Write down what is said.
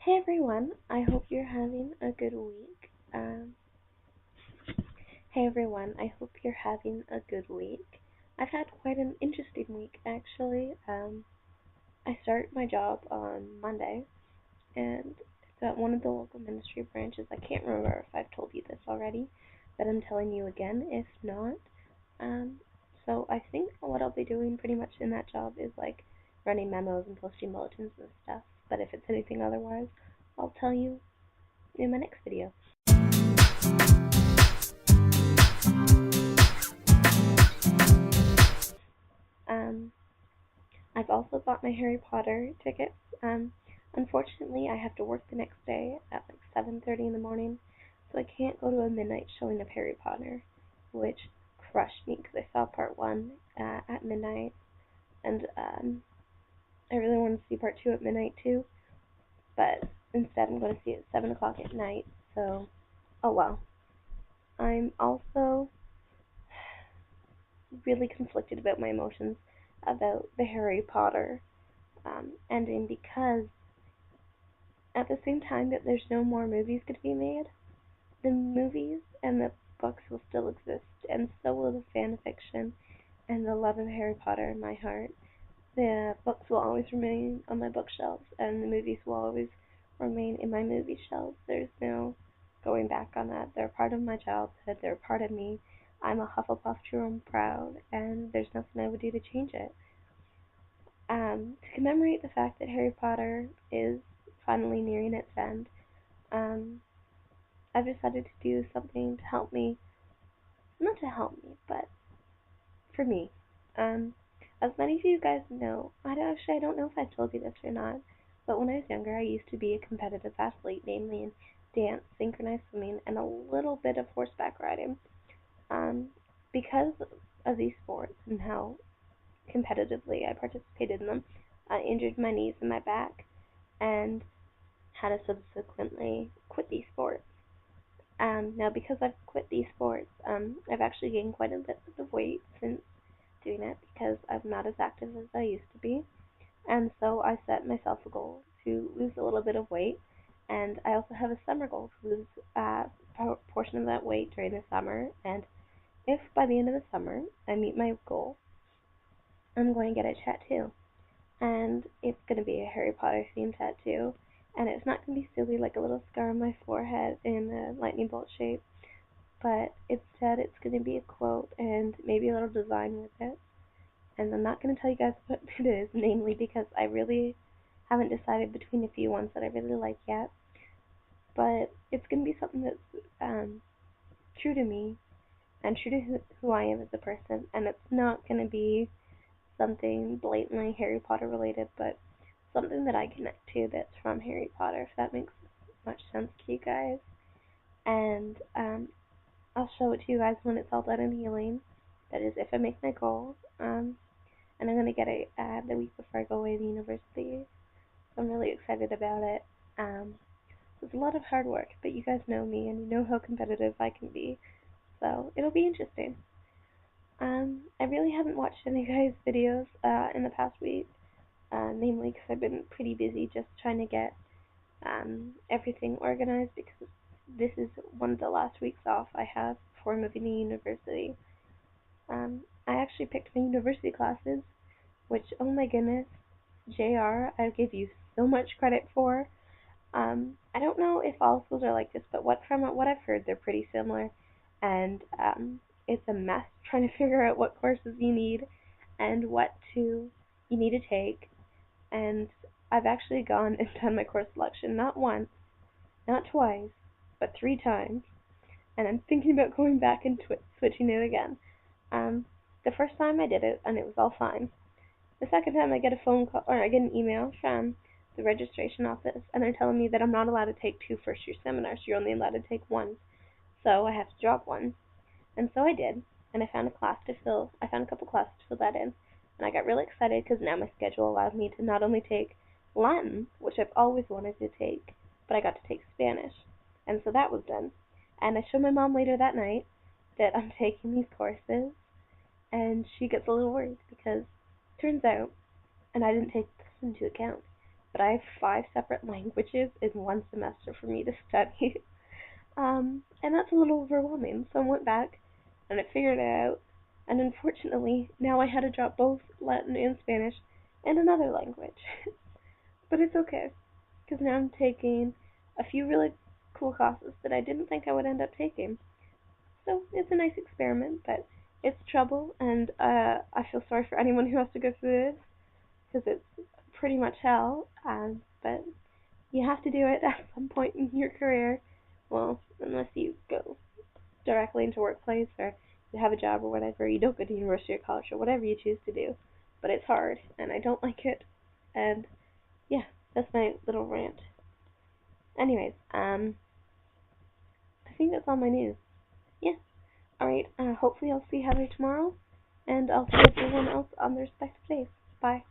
Hey everyone, I hope you're having a good week. Hey everyone, I hope you're having a good week. I've had quite an interesting week actually. I start my job on Monday, and it's at one of the local ministry branches. I can't remember if I've told you this already, but I'm telling you again if not. Um, so I think what I'll be doing pretty much in that job is like running memos and posting bulletins and stuff. But if it's anything otherwise, I'll tell you in my next video. Um, I've also bought my Harry Potter tickets. Um, Unfortunately, I have to work the next day at like 7:30 in the morning, so I can't go to a midnight showing of Harry Potter, which crushed me because I saw part one at midnight, and I really wanted to see part two at midnight too, but instead I'm going to see it at 7 o'clock at night. So, oh well. I'm also really conflicted about my emotions about the Harry Potter ending because at the same time that there's no more movies to be made, the movies and the books will still exist, and so will the fan fiction and the love of Harry Potter in my heart. The books will always remain on my bookshelves, and the movies will always remain in my movie shelves. There's no going back on that. They're part of my childhood. They're part of me. I'm a Hufflepuff true and proud, and there's nothing I would do to change it. To commemorate the fact that Harry Potter is finally nearing its end, um, I've decided to do something to help me, not to help me, but for me. Um, as many of you guys know, I don't know if I told you this or not, but when I was younger, I used to be a competitive athlete, namely in dance, synchronized swimming, and a little bit of horseback riding. Um, because of these sports and how competitively I participated in them, I injured my knees and my back, and had to subsequently quit these sports. Now, because I've quit these sports, I've actually gained quite a bit of weight since doing it because I'm not as active as I used to be. And so I set myself a goal to lose a little bit of weight. And I also have a summer goal to lose a portion of that weight during the summer. And if by the end of the summer I meet my goal, I'm going to get a tattoo. And it's going to be a Harry Potter themed tattoo. And it's not going to be silly like a little scar on my forehead in a lightning bolt shape, but instead it's going to be a quote and maybe a little design with it. And I'm not going to tell you guys what it is, namely because I really haven't decided between a few ones that I really like yet. But it's going to be something that's true to me and true to who I am as a person. And it's not going to be something blatantly Harry Potter related, but something that I connect to that's from Harry Potter, if that makes much sense to you guys. And I'll show it to you guys when it's all done and healing. That is, if I make my goal. And I'm going to get it the week before I go away to university. So I'm really excited about it. It's a lot of hard work, but you guys know me and you know how competitive I can be. So it'll be interesting. I really haven't watched any guys' videos in the past week, namely because I've been pretty busy just trying to get everything organized because this is one of the last weeks off I have before moving to university. I actually picked my university classes, which, oh my goodness, JR, I give you so much credit for. I don't know if all schools are like this, but from what I've heard, they're pretty similar, and it's a mess trying to figure out what courses you need and you need to take. And I've actually gone and done my course selection not once, not twice, but 3 times, and I'm thinking about going back and switching it again. Um, the first time I did it, and it was all fine. The second time I get a phone call or I get an email from the registration office, and they're telling me that I'm not allowed to take 2 first-year seminars. You're only allowed to take one. So I have to drop one. And so I did, and I found I found a couple classes to fill that in. And I got really excited because now my schedule allowed me to not only take Latin, which I've always wanted to take, but I got to take Spanish. And so that was done. And I showed my mom later that night that I'm taking these courses, and she gets a little worried because turns out, and I didn't take this into account, but I have 5 separate languages in one semester for me to study. And that's a little overwhelming. So I went back and I figured it out. And unfortunately, now I had to drop both Latin and Spanish and another language. But it's okay, because now I'm taking a few really cool classes that I didn't think I would end up taking. So it's a nice experiment, but it's trouble, and I feel sorry for anyone who has to go through this, because it's pretty much hell. But you have to do it at some point in your career. Well, unless you go directly into workplace or you have a job or whatever, you don't go to university or college or whatever you choose to do. But it's hard, and I don't like it. And yeah, that's my little rant. Anyways, I think that's all my news. Yeah. Alright, hopefully I'll see Heather tomorrow, and I'll see everyone else on their respective days. Bye.